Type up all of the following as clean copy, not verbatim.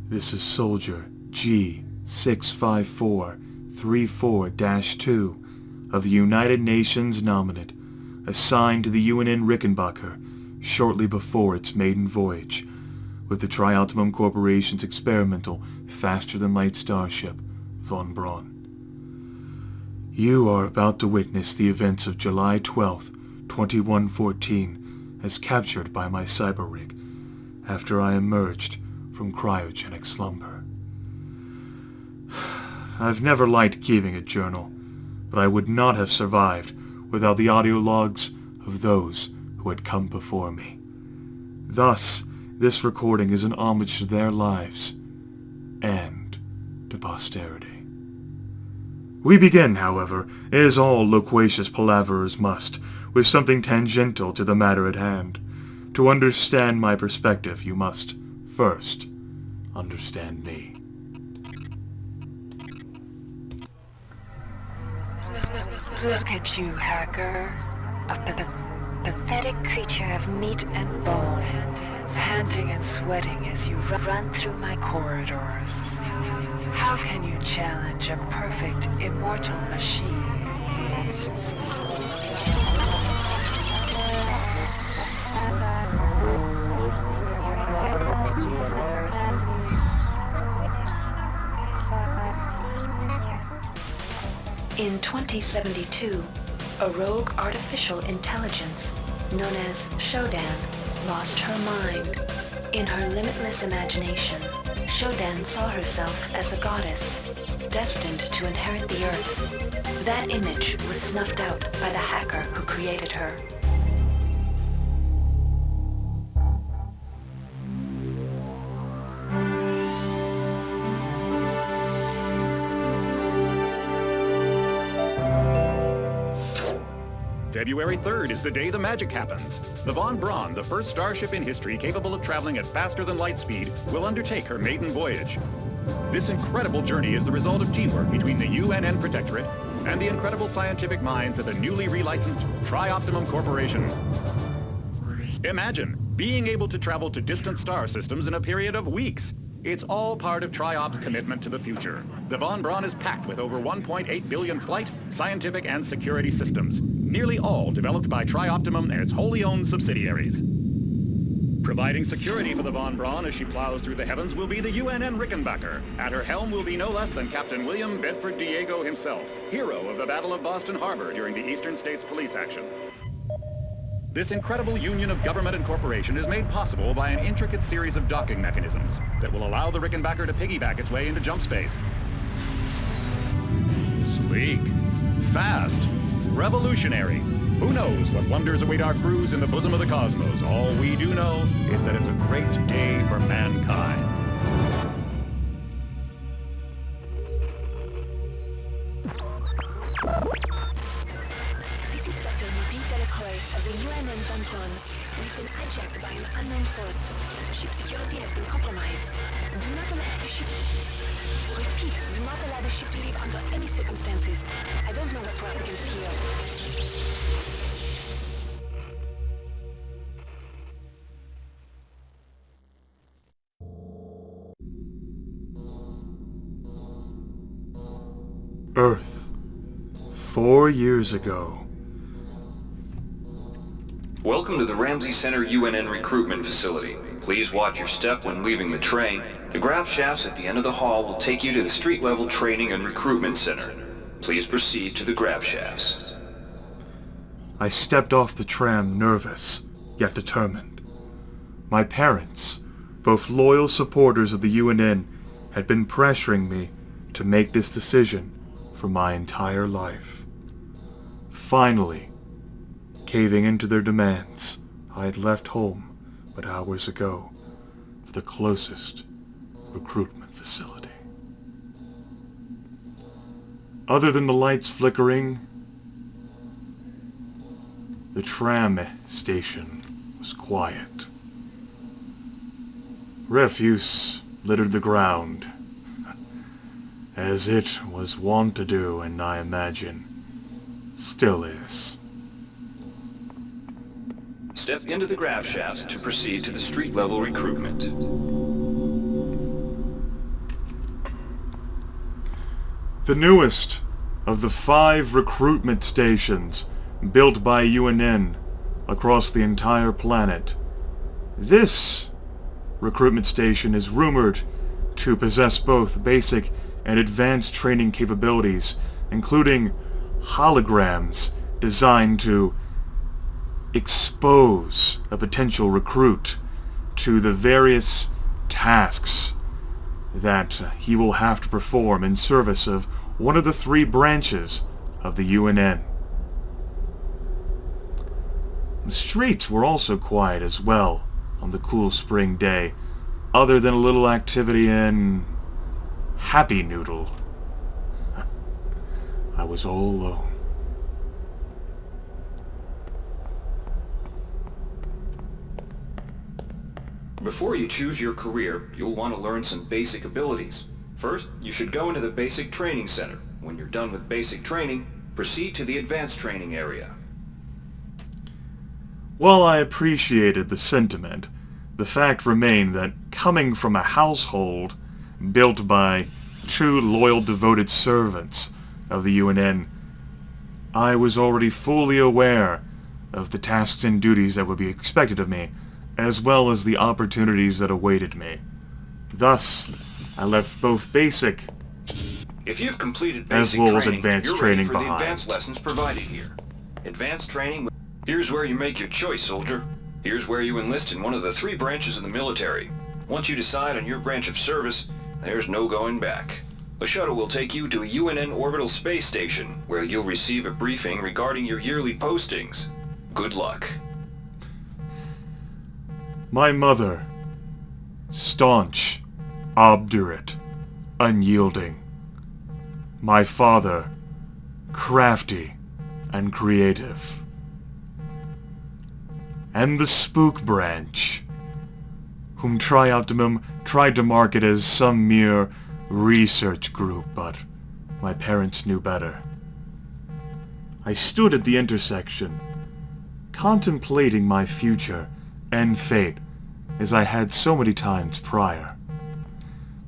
This is Soldier G65434-2 of the United Nations nominate, assigned to the UNN Rickenbacker shortly before its maiden voyage, with the Tri-Optimum Corporation's experimental faster-than-light starship, Von Braun. You are about to witness the events of July 12th, 2114, as captured by my cyber rig, after I emerged from cryogenic slumber. I've never liked keeping a journal, but I would not have survived without the audio logs of those who had come before me. Thus, this recording is an homage to their lives and to posterity. We begin, however, as all loquacious palaverers must, with something tangential to the matter at hand. To understand my perspective, you must, first, understand me. Look at you, hacker. A pathetic creature of meat and bone, panting and sweating as you run through my corridors. How can you challenge a perfect, immortal machine? In 2072, a rogue artificial intelligence known as Shodan lost her mind. In her limitless imagination, Shodan saw herself as a goddess, destined to inherit the earth. That image was snuffed out by the hacker who created her. February 3rd is the day the magic happens. The Von Braun, the first starship in history capable of traveling at faster than light speed, will undertake her maiden voyage. This incredible journey is the result of teamwork between the UNN Protectorate and the incredible scientific minds at the newly relicensed Tri-Optimum Corporation. Imagine being able to travel to distant star systems in a period of weeks. It's all part of Tri-Op's commitment to the future. The Von Braun is packed with over 1.8 billion flight, scientific, and security systems, nearly all developed by Tri-Optimum and its wholly owned subsidiaries. Providing security for the Von Braun as she plows through the heavens will be the UNN Rickenbacker. At her helm will be no less than Captain William Bedford Diego himself, hero of the Battle of Boston Harbor during the Eastern States Police action. This incredible union of government and corporation is made possible by an intricate series of docking mechanisms that will allow the Rickenbacker to piggyback its way into jump space. Sleek, fast, revolutionary. Who knows what wonders await our crews in the bosom of the cosmos? All we do know is that it's a great day for mankind. This is Dr. Mupin Delacroix of the UNN Von Braun. We've been hijacked by an unknown force. Ship security has been compromised. Do not allow the ship... Repeat, do not allow the ship to leave under any circumstances. I don't know what we're up against here. Earth. 4 years ago. Welcome to the Ramsey Center UNN recruitment facility. Please watch your step when leaving the train. The grav shafts at the end of the hall will take you to the street-level training and recruitment center. Please proceed to the grav shafts. I stepped off the tram nervous, yet determined. My parents, both loyal supporters of the UNN, had been pressuring me to make this decision for my entire life. Finally, caving into their demands, I had left home but hours ago for the closest recruitment facility. Other than the lights flickering, the tram station was quiet. Refuse littered the ground, as it was wont to do, and I imagine still is. Step into the grav shafts to proceed to the street-level recruitment. The newest of the 5 recruitment stations built by UNN across the entire planet. This recruitment station is rumored to possess both basic and advanced training capabilities, including holograms designed to expose a potential recruit to the various tasks that he will have to perform in service of one of the 3 branches of the UNN. The streets were also quiet as well on the cool spring day, other than a little activity in Happy Noodle. I was all alone. Before you choose your career, you'll want to learn some basic abilities. First, you should go into the Basic Training Center. When you're done with basic training, proceed to the Advanced Training area. While I appreciated the sentiment, the fact remained that coming from a household built by 2 loyal, devoted servants of the UNN, I was already fully aware of the tasks and duties that would be expected of me, as well as the opportunities that awaited me. Thus, I left both basic If you've completed as basic well as training, advanced you're training ready for the behind. advanced lessons provided here. Advanced training. Here's where you make your choice, soldier. Here's where you enlist in one of the 3 branches of the military. Once you decide on your branch of service, there's no going back. A shuttle will take you to a UNN orbital space station, where you'll receive a briefing regarding your yearly postings. Good luck. My mother, staunch, obdurate, unyielding. My father, crafty and creative. And the Spook Branch, whom Tri-Optimum tried to market as some mere research group, but my parents knew better. I stood at the intersection, contemplating my future and fate as I had so many times prior.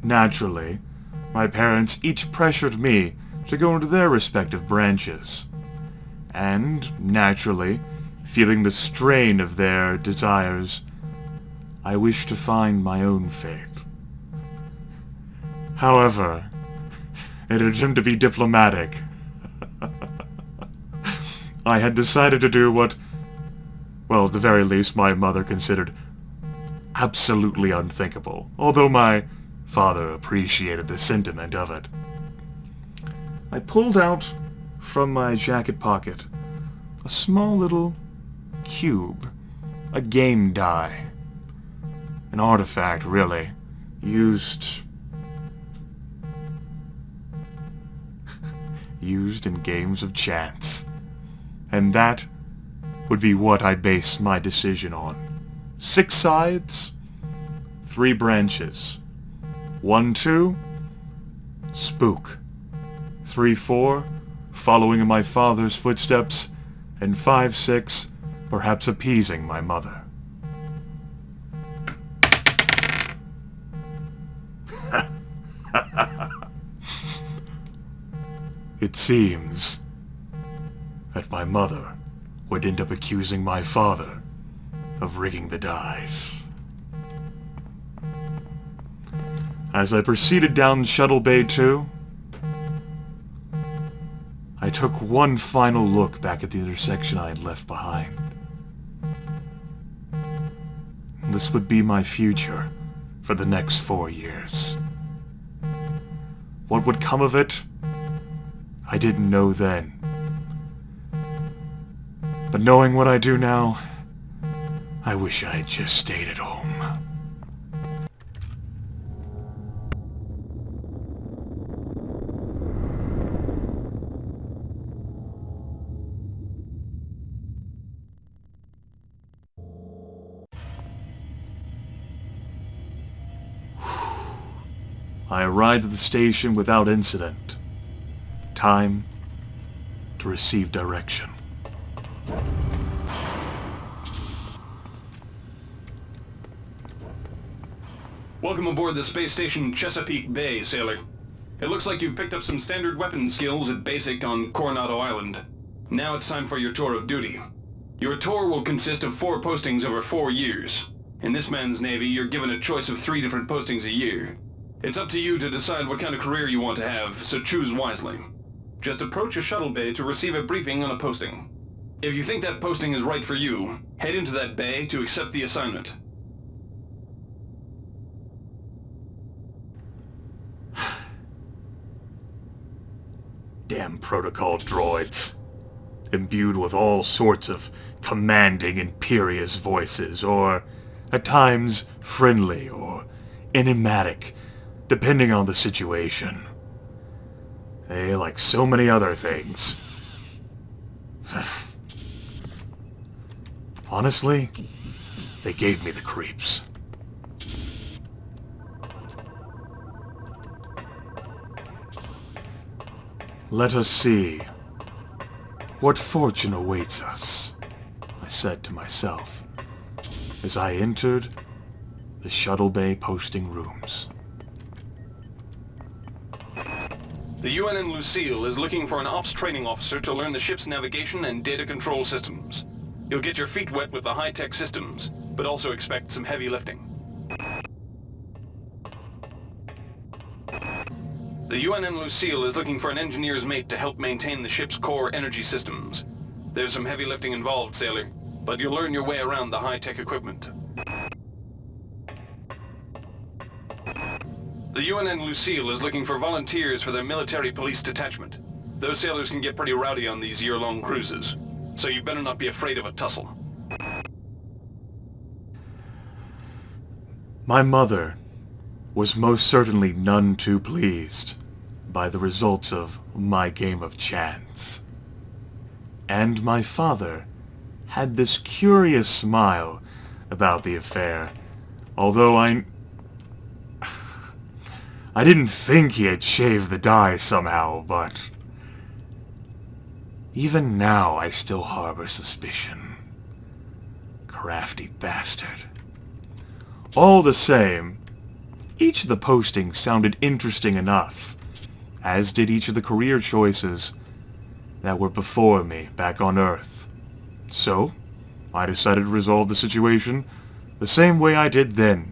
Naturally, my parents each pressured me to go into their respective branches, and naturally, feeling the strain of their desires, I wished to find my own fate. However, in an attempt to be diplomatic, I had decided to do what, well, at the very least, my mother considered absolutely unthinkable, although my father appreciated the sentiment of it. I pulled out from my jacket pocket a small little cube, a game die, an artifact, really, used in games of chance. And that would be what I base my decision on. 6 sides, 3 branches. 1-2, spook. 3-4, following in my father's footsteps. And 5-6, perhaps appeasing my mother. It seems that my mother would end up accusing my father of rigging the dice. As I proceeded down Shuttle Bay 2, I took one final look back at the intersection I had left behind. This would be my future for the next 4 years. What would come of it? I didn't know then. But knowing what I do now, I wish I had just stayed at home. I arrived at the station without incident. Time to receive direction. Welcome aboard the space station Chesapeake Bay, sailor. It looks like you've picked up some standard weapon skills at Basic on Coronado Island. Now it's time for your tour of duty. Your tour will consist of 4 postings over 4 years. In this man's Navy, you're given a choice of 3 different postings a year. It's up to you to decide what kind of career you want to have, so choose wisely. Just approach a shuttle bay to receive a briefing on a posting. If you think that posting is right for you, head into that bay to accept the assignment. Damn protocol droids. Imbued with all sorts of commanding, imperious voices, or, at times, friendly or enigmatic, depending on the situation. They, like so many other things. Honestly, they gave me the creeps. Let us see. What fortune awaits us, I said to myself, as I entered the shuttle bay posting rooms. The UNN Lucille is looking for an ops training officer to learn the ship's navigation and data control systems. You'll get your feet wet with the high-tech systems, but also expect some heavy lifting. The UNN Lucille is looking for an engineer's mate to help maintain the ship's core energy systems. There's some heavy lifting involved, sailor, but you'll learn your way around the high-tech equipment. The UNN Lucille is looking for volunteers for their military police detachment. Those sailors can get pretty rowdy on these year-long cruises, so you better not be afraid of a tussle. My mother was most certainly none too pleased by the results of my game of chance. And my father had this curious smile about the affair, although I didn't think he had shaved the die somehow, but even now I still harbor suspicion. Crafty bastard. All the same, each of the postings sounded interesting enough, as did each of the career choices that were before me back on Earth. So, I decided to resolve the situation the same way I did then.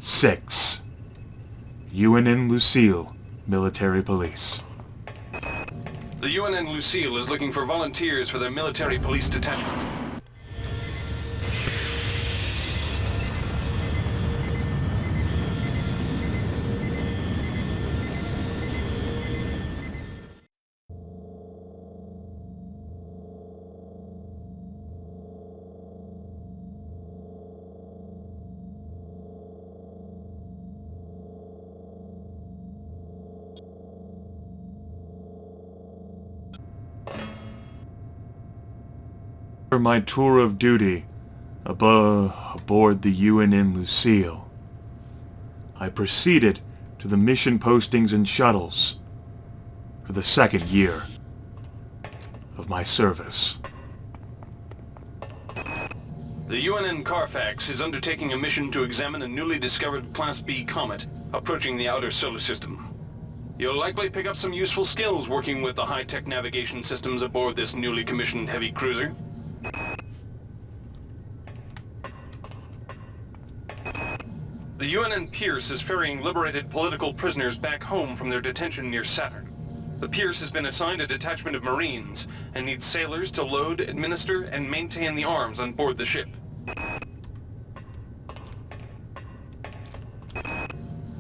Six. UNN Lucille, Military Police. The UNN Lucille is looking for volunteers for their military police detachment. For my tour of duty aboard the UNN Lucille, I proceeded to the mission postings and shuttles for the second year of my service. The UNN Carfax is undertaking a mission to examine a newly discovered Class B comet approaching the outer solar system. You'll likely pick up some useful skills working with the high-tech navigation systems aboard this newly commissioned heavy cruiser. The UNN Pierce is ferrying liberated political prisoners back home from their detention near Saturn. The Pierce has been assigned a detachment of Marines and needs sailors to load, administer, and maintain the arms on board the ship.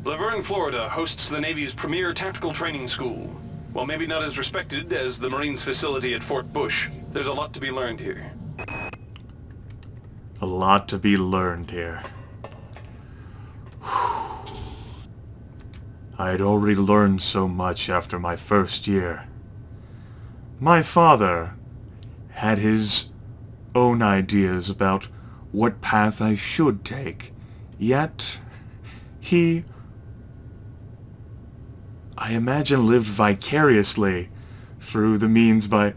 Laverne, Florida hosts the Navy's premier tactical training school. While maybe not as respected as the Marines facility at Fort Bush, there's a lot to be learned here. A lot to be learned here. I had already learned so much after my first year. My father had his own ideas about what path I should take, yet he, I imagine, lived vicariously through the means by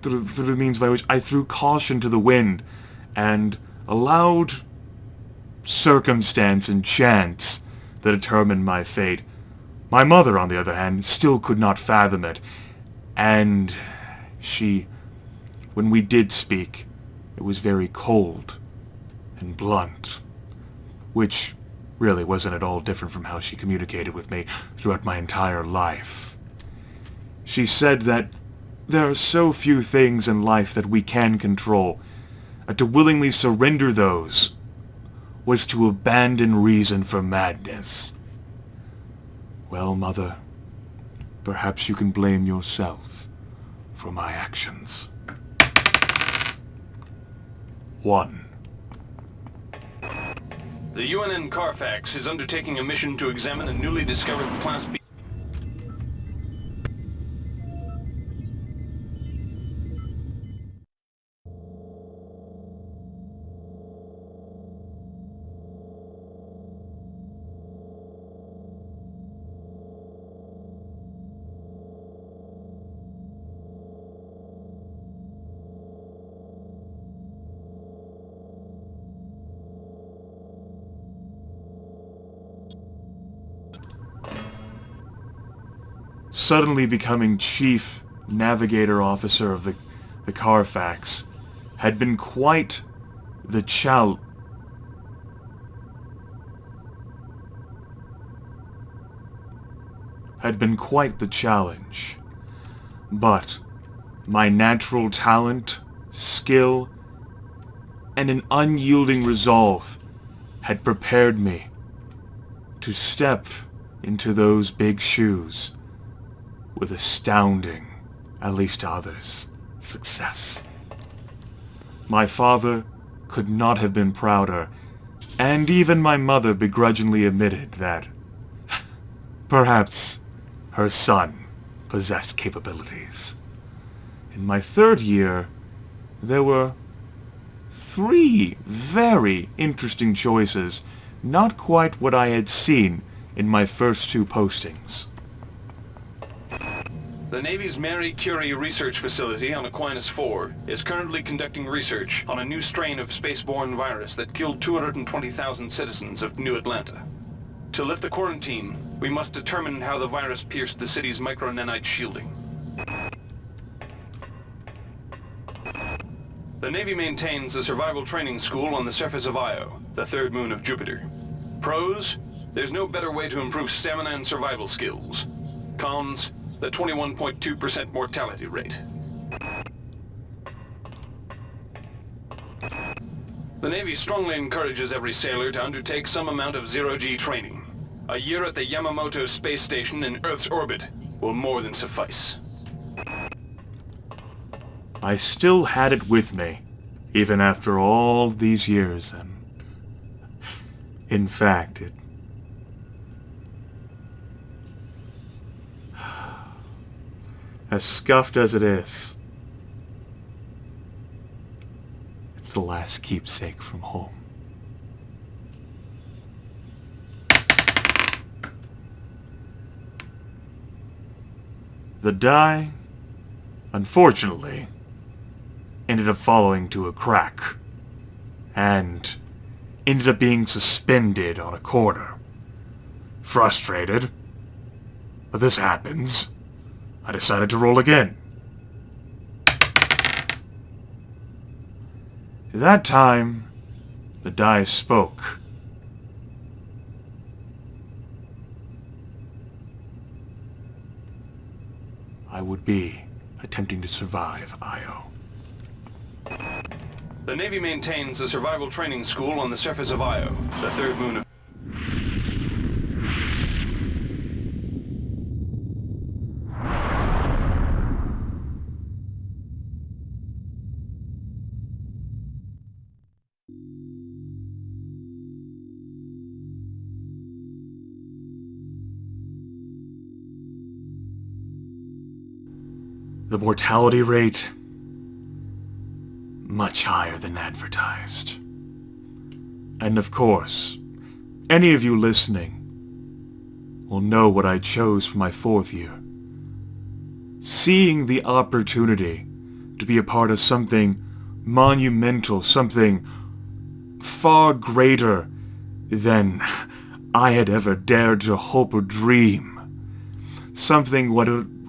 which I threw caution to the wind and allowed circumstance and chance that determined my fate. My mother, on the other hand, still could not fathom it. And she, when we did speak, it was very cold and blunt, which really wasn't at all different from how she communicated with me throughout my entire life. She said that there are so few things in life that we can control, and to willingly surrender those was to abandon reason for madness. Well, Mother, perhaps you can blame yourself for my actions. 1. The UNN Carfax is undertaking a mission to examine a newly discovered Class B... Suddenly becoming Chief Navigator Officer of the Carfax had been quite the challenge. But my natural talent, skill, and an unyielding resolve had prepared me to step into those big shoes with astounding, at least to others, success. My father could not have been prouder, and even my mother begrudgingly admitted that perhaps her son possessed capabilities. In my 3rd year, there were 3 very interesting choices, not quite what I had seen in my first 2 postings. The Navy's Marie Curie Research Facility on Aquinas 4 is currently conducting research on a new strain of spaceborne virus that killed 220,000 citizens of New Atlanta. To lift the quarantine, we must determine how the virus pierced the city's micronanite shielding. The Navy maintains a survival training school on the surface of Io, the 3rd moon of Jupiter. Pros: there's no better way to improve stamina and survival skills. Cons: the 21.2% mortality rate. The Navy strongly encourages every sailor to undertake some amount of zero-G training. A year at the Yamamoto space station in Earth's orbit will more than suffice. I still had it with me, even after all these years, and in fact, as scuffed as it is, it's the last keepsake from home. The die, unfortunately, ended up falling to a crack, and ended up being suspended on a corner. Frustrated, but this happens, I decided to roll again. That time, the die spoke. I would be attempting to survive Io. The Navy maintains a survival training school on the surface of Io, the 3rd moon of... The mortality rate, much higher than advertised. And of course, any of you listening will know what I chose for my 4th year. Seeing the opportunity to be a part of something monumental, something far greater than I had ever dared to hope or dream. Something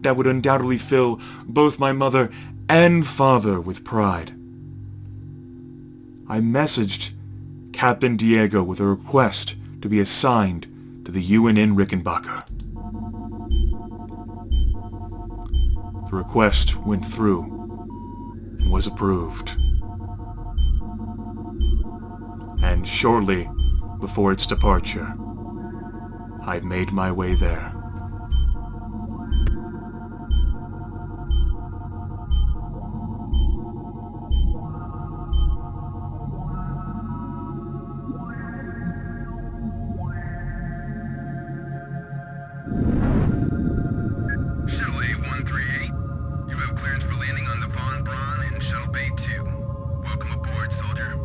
that would undoubtedly fill both my mother and father with pride. I messaged Captain Diego with a request to be assigned to the UNN Rickenbacker. The request went through and was approved. And shortly before its departure, I made my way there. Shuttle A-138, you have clearance for landing on the Von Braun in Shuttle Bay 2. Welcome aboard, soldier.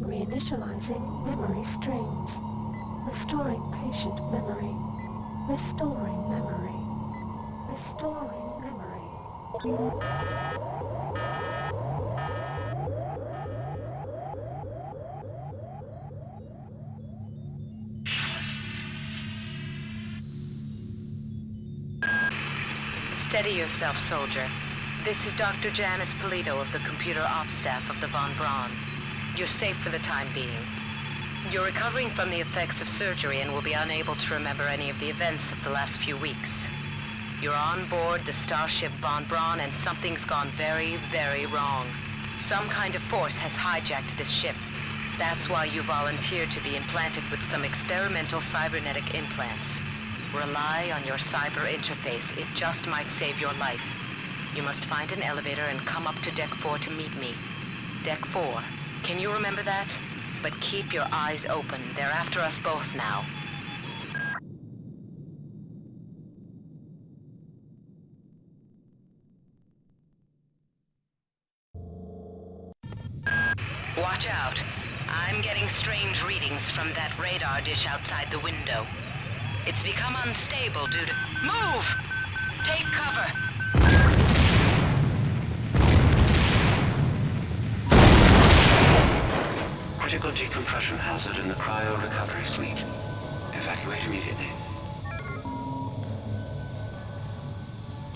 Reinitializing memory streams. Restoring patient memory. Restoring memory. Restoring memory. Steady yourself, soldier. This is Dr. Janice Polito of the Computer Ops Staff of the Von Braun. You're safe for the time being. You're recovering from the effects of surgery and will be unable to remember any of the events of the last few weeks. You're on board the starship Von Braun and something's gone very, very wrong. Some kind of force has hijacked this ship. That's why you volunteered to be implanted with some experimental cybernetic implants. Rely on your cyber interface. It just might save your life. You must find an elevator and come up to Deck 4 to meet me. Deck 4. Can you remember that? But keep your eyes open. They're after us both now. Watch out. I'm getting strange readings from that radar dish outside the window. It's become unstable due to... Move! Take cover! Critical decompression hazard in the cryo recovery suite. Evacuate immediately.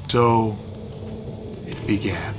So, it began.